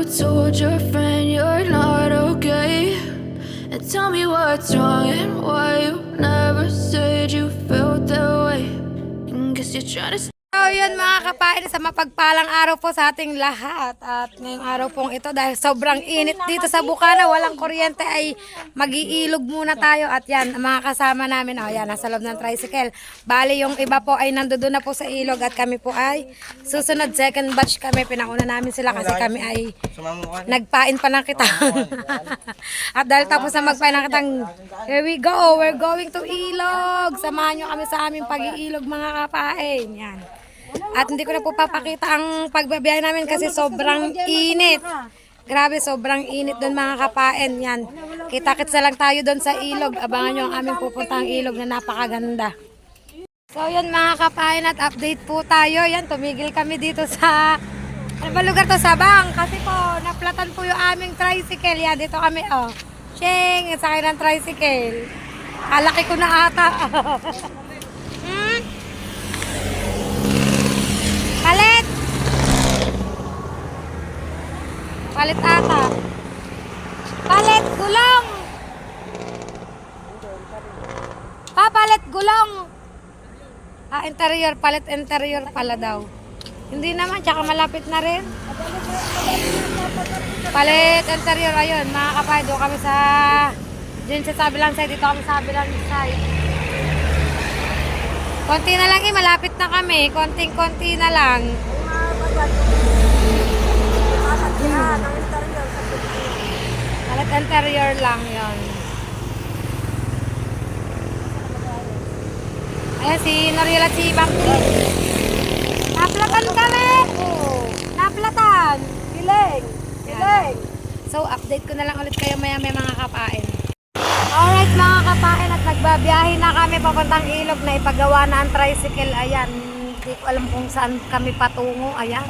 told your friend you're not okay? And tell me what's wrong and why you never said you felt that way. And guess you're trying to. So yun mga kapain, sa mapagpalang araw po sa ating lahat. At ngayong araw pong ito dahil sobrang init dito sa Bukana, walang kuryente ay mag-iilog muna tayo. At yan, ang mga kasama namin, oh yan, nasa loob ng tricycle. Bali yung iba po ay nandoon na po sa ilog at kami po ay susunod, second batch kami. Pinauna namin sila kasi kami ay nagpain pa ng kitang. At dahil tapos na magpain ng kitang, here we go, we're going to ilog. Samahan nyo kami sa aming pag-iilog mga kapain. Yan. At hindi ko na po papakita ang pagbabiyahe namin kasi sobrang init. Grabe, sobrang init doon mga kapain. Yan. Kita-kits na lang tayo doon sa ilog. Abangan nyo ang aming pupuntang ilog na napakaganda. So yan mga kapain at update po tayo. Yan, tumigil kami dito sa... Ano ba lugar to? Sabang. Kasi po, naplatan po yung aming tricycle. Yan, dito kami, oh. Sheng, sakay ng tricycle. Kalaki ko na ata. Palit! Palit ata. Palit gulong! Papalit gulong! Interior. Palit interior pala daw. Hindi naman, tsaka malapit na rin. Palit interior. Ayun, mga kapay, doon kami sa... Diyan sa sabilang side. Dito kami sa sabilang side. Konti na lang malapit na kami. Konting-konti na lang. Palit interior lang yon. Ayan si Noriel at si Bangkil. Naplatan kami! Naplatan! Giling! Giling! So, update ko na lang ulit kayo maya-maya mga kapain. Alright mga kapain, at nagbabiyahe na kami papuntang ilog na ipagawa na ang tricycle. Ayan, hindi ko alam kung saan kami patungo. Ayan,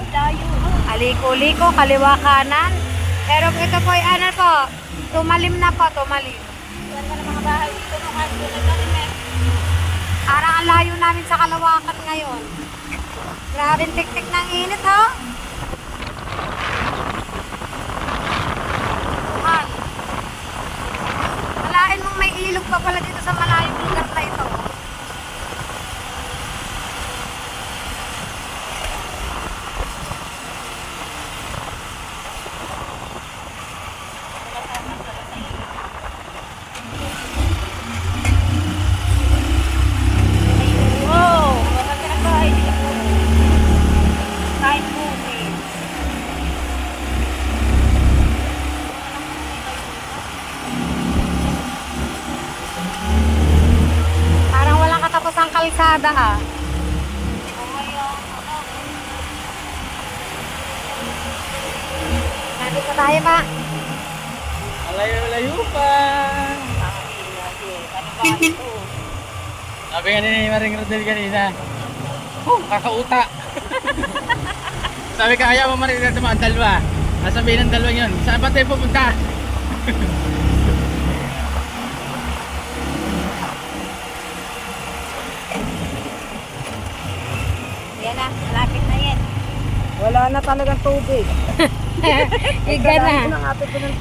aliko-liko, kaliwa kanan. Pero ito po ay ano po, tumalim na po, tumalim. Yan na mga bahay dito, parang ang layo namin sa Kalawakan ngayon. Grabe tik-tik ng init ho. Malain mong may ilog pa pala dito sa malayong lugar na ito. Wow! Wala ka na bahay dito. Kahit bukid. Tapos ang kalsada ah. Nandito tayo pa. Malayo-layo pa. Sabi nga ni Maring Rodel kanina, kakauta. Sabi ka, ayaw mo Maring Rodel dumaan dalawa. Nasabihin ng dalawa yun, saan ba tayo pupunta? Yan na, malapit na yan. Wala na talagang tubig. Iga na.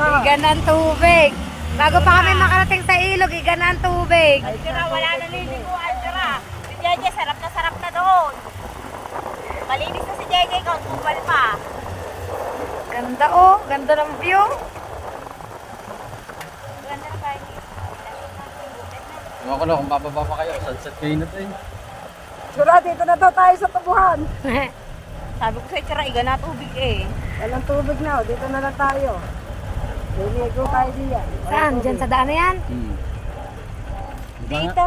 Iga na ang tubig. Bago pa kami makarating sa ilog, iga na ang tubig. Wala na liliguan, tira. Si Jeje, sarap na doon. Malinis na si Jeje, kupal pa. Ganda oh, ganda ng view. Ganda na kayo. Ewan ko lang kung bababa pa kayo, sunset kayo na tayo. Sura, dito na daw tayo sa tubuhan. Sabi ko sa'yo, tira, iga na tubig eh. Walang tubig na, dito na lang tayo. Liligo tayo diyan. Saan? Diyan sa daan na yan? Dito,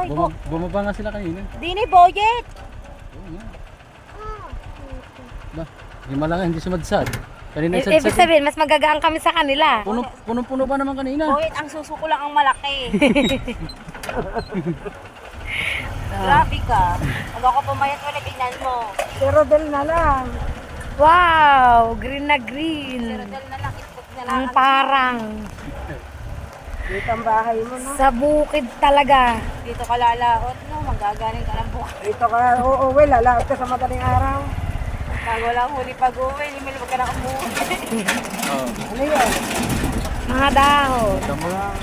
Bumaba nga sila kanina. Dini, Boyet. Ba, yung malaki hindi sumadsad. Kanina Ibig sabihin, mas magagaan kami sa kanila. Punong-puno ba naman kanina? Boyet, ang susuko lang ang malaki. Grabe ka. Huwag ako pumayat ulit, tingnan mo. Si Rodel na lang. Wow, green na green. Rodel na lang, itkot na lang. Ang parang Dito ang bahay mo, no? sa bukid talaga. Dito ka lalaot, no? Manggagaling ka lang bukas. Dito ka uuwi, lalaot ka sa madaling araw. Bago lang huli pag-uwi, hindi mo ka na umuwi. Oh. Ano yun? Mga dahon. Tama lang.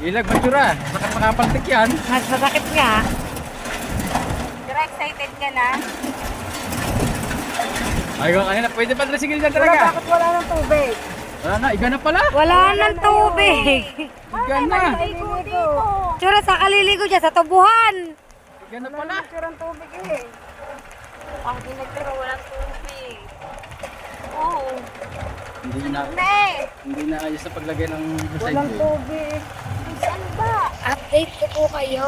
Ilag batsura. Bakit makapaltik yan? Mas masakit nga. Pero excited ka na? Ay, kung kanina, pwede pa dressing dyan Pero talaga. bakit wala ng tubig? Wala na, iga na pala. Wala nang tubig. Iga na. Naliligo. Tsura sa kaliligo dyan, sa tubuhan. Iga na Wala pala. nang tirang tubig eh. Ang ginagtira, walang tubig. Oo. Hindi na ayos na paglagay ng Walang recycle. tubig. Saan ba? Update ko po kayo.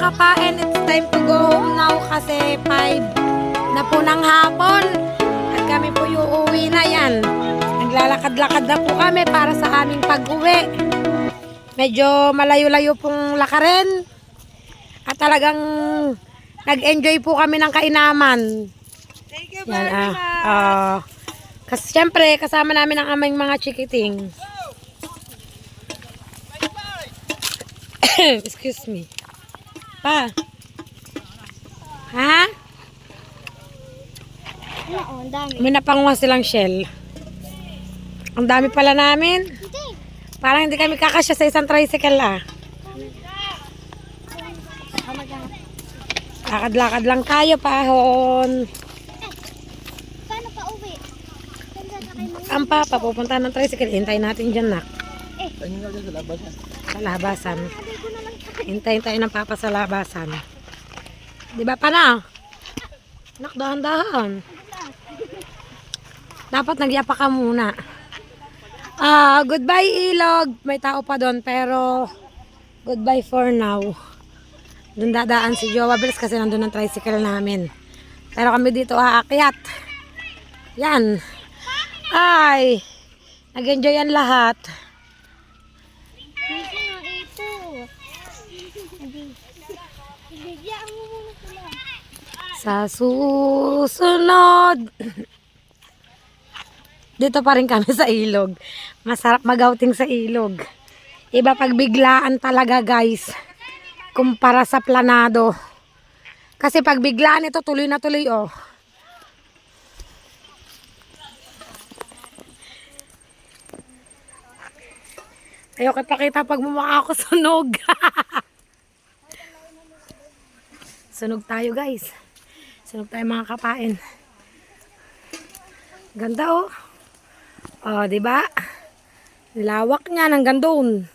kapain, it's time to go home now kasi 5 na po ng hapon. At kami po yung uwi na yan. Naglalakad-lakad na po kami para sa aming pag-uwi. Medyo malayo-layo pong lakarin. At talagang nag-enjoy po kami ng kainaman. Thank you Yan, very much. kasi syempre, kasama namin ang aming mga chikiting. Excuse me. Pa? Ha? Oo, ang dami. May napanguha silang shell. Ang dami pala namin. Parang hindi kami kakasya sa isang tricycle Lakad-lakad lang tayo, pahon. Paano pa uwi? Ang papa, pupunta ng tricycle. Hintayin natin dyan, nak. Sa labasan. Hintayin tayo ng papa sa labasan. Di ba pa na? Nak, dahan-dahan. Dapat nagyapa ka muna. Goodbye Ilog. May tao pa doon pero goodbye for now. Doon dadaan si Jowa Beles kasi nandun ang tricycle namin. Pero kami dito aakyat. Yan. Ay. Nag-enjoy yan lahat. Kasi nga ito. Ibigyan mo muna sila. Sa susunod. Dito pa rin kami sa ilog. Masarap mag-outing sa ilog. Iba pag biglaan talaga, guys. Kumpara sa planado. Kasi pag biglaan ito, tuloy na tuloy, oh. Ayoko pakita pag mumukha ako sunog. Sunog tayo, guys. Sunog tayo mga kapain. Ganda, oh. Oh, 'di ba? Lawak niya hanggang doon.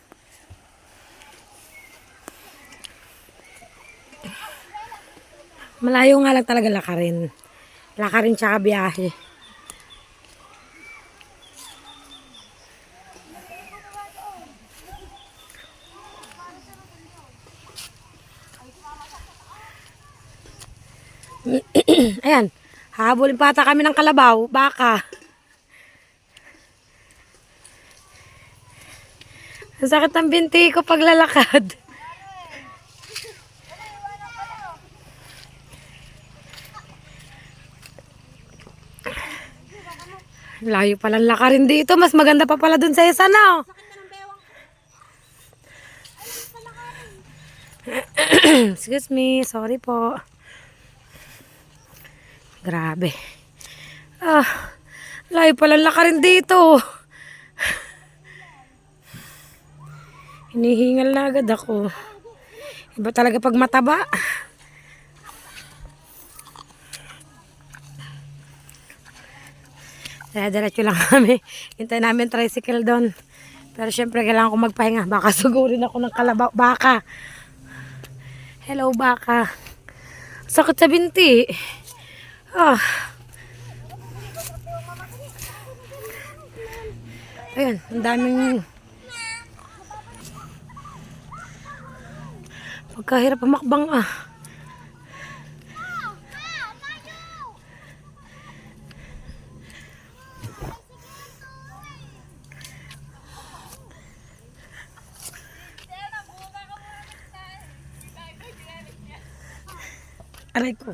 Malayo nga lang talaga lakarin. Lakarin tsaka biyahe. Ayan. Habulin pa ata kami ng kalabaw. Baka. Ang sakit ng binti ko paglalakad. Layo palang lakarin dito. Mas maganda pa pala dun sa isa, no? Excuse me. Sorry po. Grabe. Layo palang lakarin dito. Hinihingal na agad ako. Iba talaga pag mataba. Kaya diretso lang kami. Hintay namin tricycle doon. Pero syempre kailangan ko magpahinga. Baka sugurin ako ng kalabaw. Baka. Hello, baka. Sakit sa binti. Ayun, ang daming pagkahirap pamakbang Aray ko.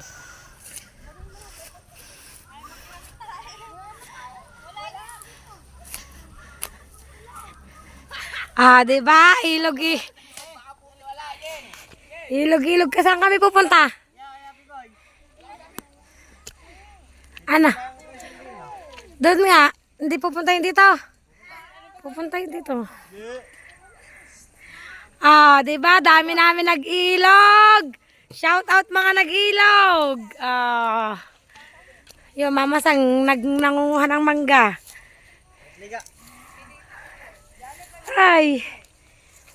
Diba? Ilog. Saan kami pupunta? Ano? Doon nga. Hindi pupuntahin dito. Pupuntahin dito. Diba? Dami namin nag-ilog. Shout out mga nag-ilog. Yung mama sang nangunguha ng mangga. Ay.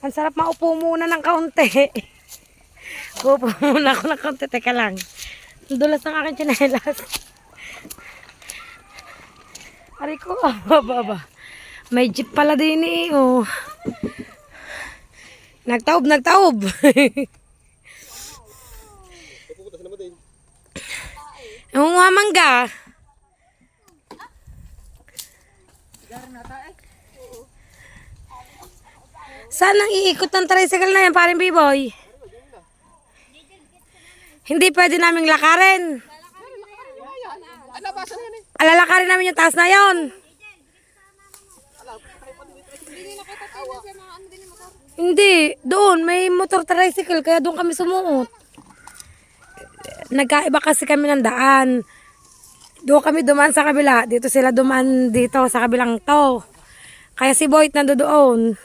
Ang sarap maupo muna ng kaunti. Upo muna ako ng kaunti. Teka lang. Dulas ng aking tsinelas. Aray ko. Baba. May jeep pala din oh. Nagtaob. Nangunguha mangga. Saan ang iikot ng tricycle na yan, paring B-boy? Hindi pwede naming lakarin. Alalakarin namin yung taas na yon. Hindi, doon may motor tricycle kaya doon kami sumuot. Nagkaiba kasi kami ng daan. Doon kami dumaan sa kabila, dito sila dumaan dito sa kabilang to. Kaya si Boyd nandoon.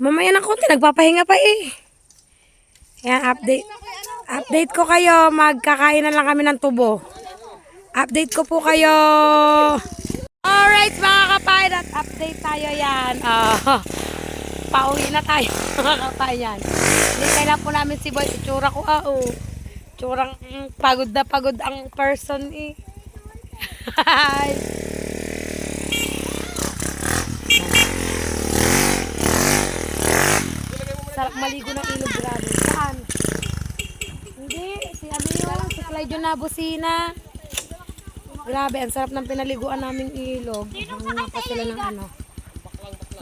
Mamaya ng konti, nagpapahinga pa eh. Yan, update. Update ko kayo, magkakain na lang kami ng tubo. Update ko po kayo. Alright mga kapayat, update tayo yan. Pauwi na tayo mga kapayat. Hindi lang po namin si Boy. Itsura ko Itsurang pagod na pagod ang person eh. Sarap maligo ng ilog, grabe. Saan? Hindi, si ano yun, si Clyde na busina. Grabe, ang sarap ng pinaliguan naming ilog. Ano pa sila ng ano.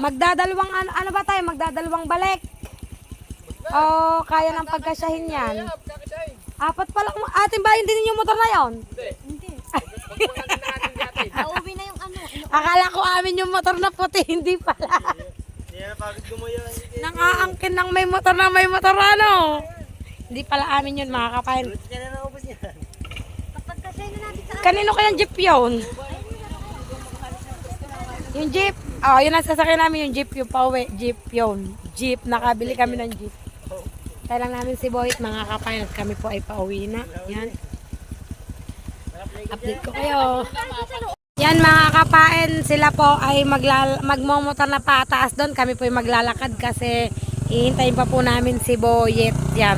Magdadalawang ano ba tayo? Magdadalawang balik. O kaya ng pagkasyahin yan. Apat pa lang. Atin ba hindi ninyo motor na yon? Hindi. Nauwi na yung ano. Akala ko amin yung motor na puti, hindi pala. Nang-aangkin ng may motor na may motor ano. Hindi pala amin yun mga kapain. Kanino kayang jeep yun? Yung jeep. Oh, yun ang sasakyan namin yung jeep yung pauwi. Jeep yun. Jeep. Nakabili kami ng jeep. Kaya lang namin si Boyd mga kapain at kami po ay pauwi na. Yan. Update ko kayo. Yan mga kapain, sila po ay magmomotor na pataas doon. Kami po ay maglalakad kasi hihintayin pa po namin si Boyet. Yan.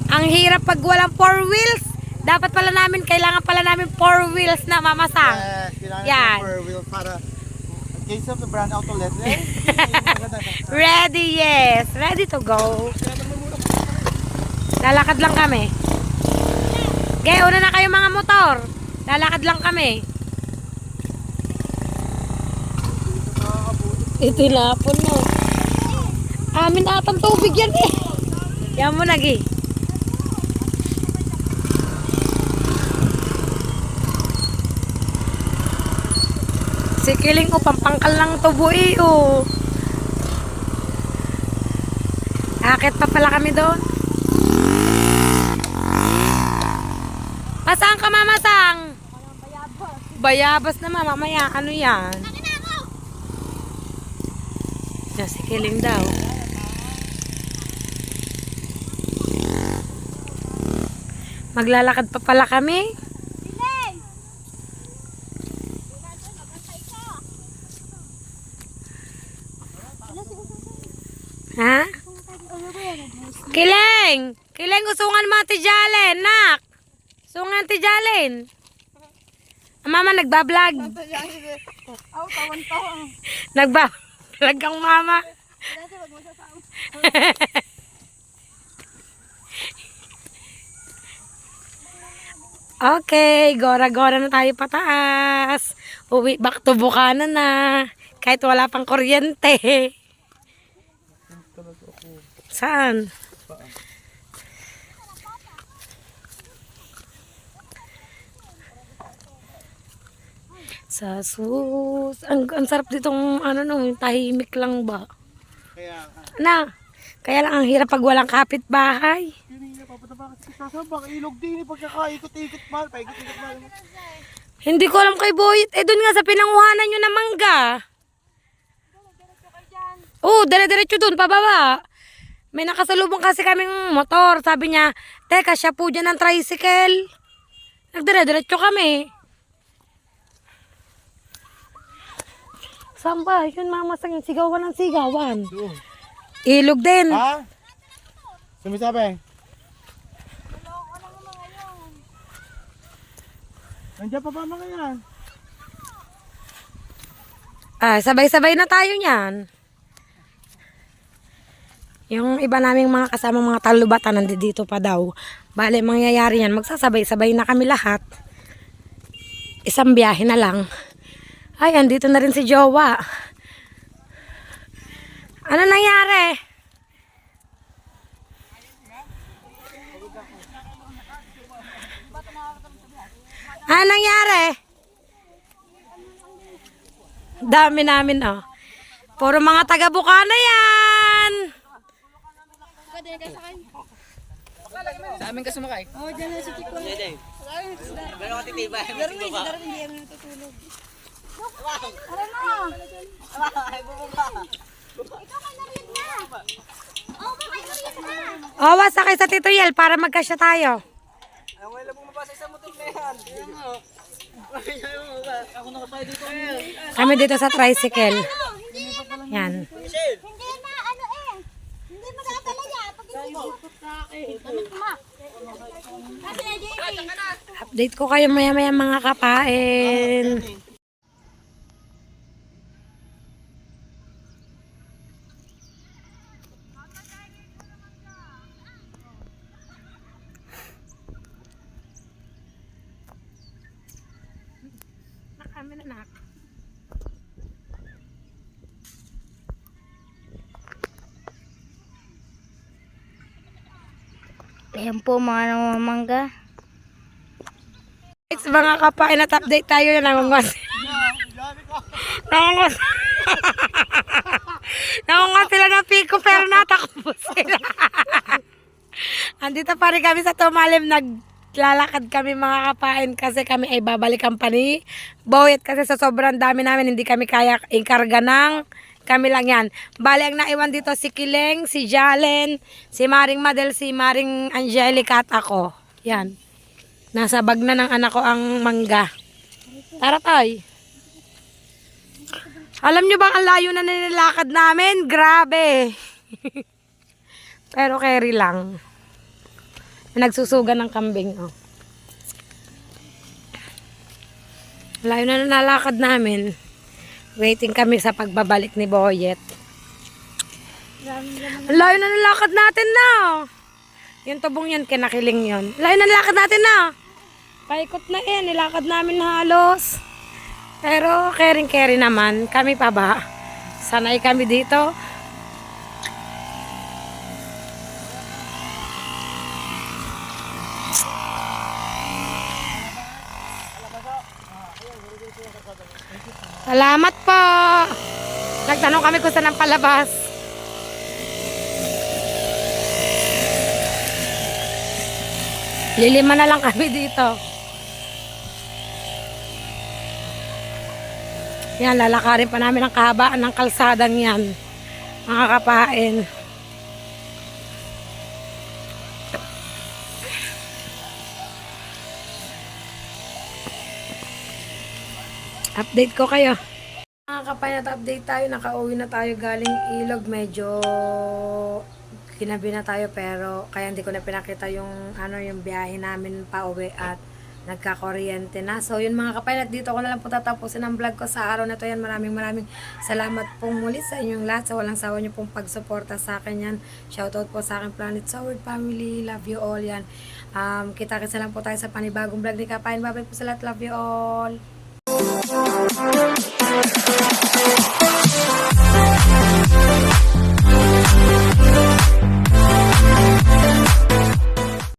Ang hirap pag walang 4 wheels. Dapat pala namin, kailangan pala namin 4 wheels na mamasang. Yan. 4 wheels para in case of the brand outlet. Ready, yes. Ready to go. Lalakad lang kami. Okay, una na kayo mga motor. Lalakad lang kami. Itinapon mo. Amin atang tubig yan eh. Yan mo nagi. Si Kiling pampangkal lang tubo eh Akit pa pala kami doon. Masang ka mamasang? Bayabas naman mamaya. Ano yan? Yan si Kiling daw. Maglalakad pa pala kami. Ha? Kiling! Kiling, usungan mo Ate Jalen, nak! Usungan Ate Jalen. Ang mama nagbablog. Nagbablog ang mama. Okay, gora-gora na tayo pataas. Uwi back to Bukana na. Kahit wala pang kuryente. Saan? Sa sus. Ang sarap ditong ano no, tahimik lang ba? Kaya lang ang hirap pag walang kapitbahay. Baka ilog din pagkakaikot-ikot mal, paikot-ikot mal. Hindi ko alam kay Boyet. Doon nga sa pinanguhanan nyo na mangga. Dire-diretso doon, pababa. May nakasalubong kasi kaming motor. Sabi niya, teka, siya po dyan ng tricycle. Nagdire-diretso kami. Saan ba? Yun mamasang sigawan ng sigawan. Doon. Ilog din. Ha? Sumisabi? Nandiyan pa ba mga yan? Sabay-sabay na tayo niyan. Yung iba naming mga kasama mga talubatan nandito pa daw. Bale, mangyayari yan. Magsasabay-sabay na kami lahat. Isang biyahe na lang. Ay, andito na rin si Jowa. Ano nangyari? Ano nangyari? Dami namin, oh. Puro mga taga-Bukana yan. Sa amin ka sumakay. Oo, dyan na si Chico. Pero katitiba. Owa, sakay sa Tito Yel para magkasya tayo. Ang wala pong mapasa sa motor na yan. Ako nakasaya dito. Kami dito sa tricycle. Yan. Hindi na, ano eh. Hindi mo nakatala niya. Pag hindi mo. Kasi na, JJ. Update ko kayo maya-maya mga kapain. Nakamin anak. Ayan po mga namamangga. It's mga kapain at update tayo na nangungot. Nangungot. Nangungot sila ng piko pero natakbo sila. Andito pa rin kami sa Tumalim. Naglalakad kami mga kapain kasi kami ay babalikan pa ni Boyet kasi sa sobrang dami namin hindi kami kaya ikarga ng kami lang yan. Bali ang naiwan dito si Kileng, si Jalen, si Maring Madel, si Maring Angelica at ako. Yan. Nasa bag na ng anak ko ang mangga. Tara tayo. Alam nyo bang ang layo na nilalakad namin? Grabe. Pero carry lang. Nagsusuga ng kambing. Oh. Layo na nilalakad namin. Waiting kami sa pagbabalik ni Boyet. Layo na nilalakad natin na. Yung tubong yan, kinakiling yun. Layo na nilakad natin na. Paikot na nilakad namin halos. Pero caring-carry naman. Kami pa ba? Sanay kami dito. Salamat po. Nagtanong kami kung saan ang palabas. Lilima na lang kami dito. Yan, lalakarin pa namin ang kahabaan ng kalsadang yan. Mga kapain. Update ko kayo. Mga kapain, update tayo. Nakauwi na tayo galing Ilog. Medyo kinabi na tayo pero kaya hindi ko na pinakita yung yung biyahe namin pa uwi at nagka-kuryente na. So yun mga kapain, at dito ko na lang po tatapusin ang vlog ko sa araw na to. Yan, maraming salamat pong muli sa inyong lahat, sa walang sawa nyo pong pagsuporta sa akin yan. Shoutout po sa akin Planet Sword family, love you all yan. Kita-kits na lang po tayo sa panibagong vlog ni Kapain. Bye bye po sa lahat, love you all.